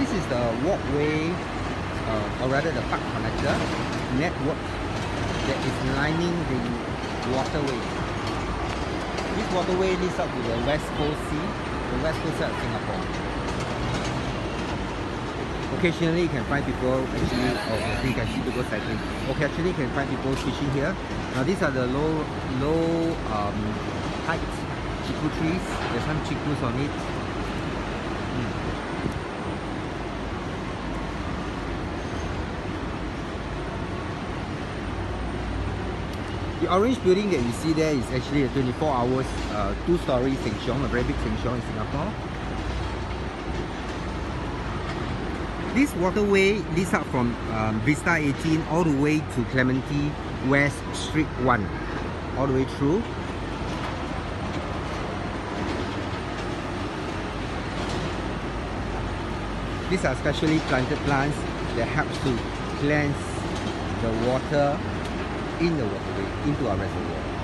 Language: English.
This is the walkway, or rather the park connector network that is lining the waterway. This waterway leads up to the West Coast Sea, the West Coast side of Singapore. Occasionally you can find people actually, you can see people cycling. Occasionally you can find people fishing here. Now these are the low height chiku trees. There's some chikus on it. The orange building that you see there is actually a 24 hours, 2-story Sheng Siong, a very big Sheng Siong in Singapore. This waterway leads up from Vista 18 all the way to Clementi West Street 1, all the way through. These are specially planted plants that helps to cleanse the water in the waterway into our reservoir.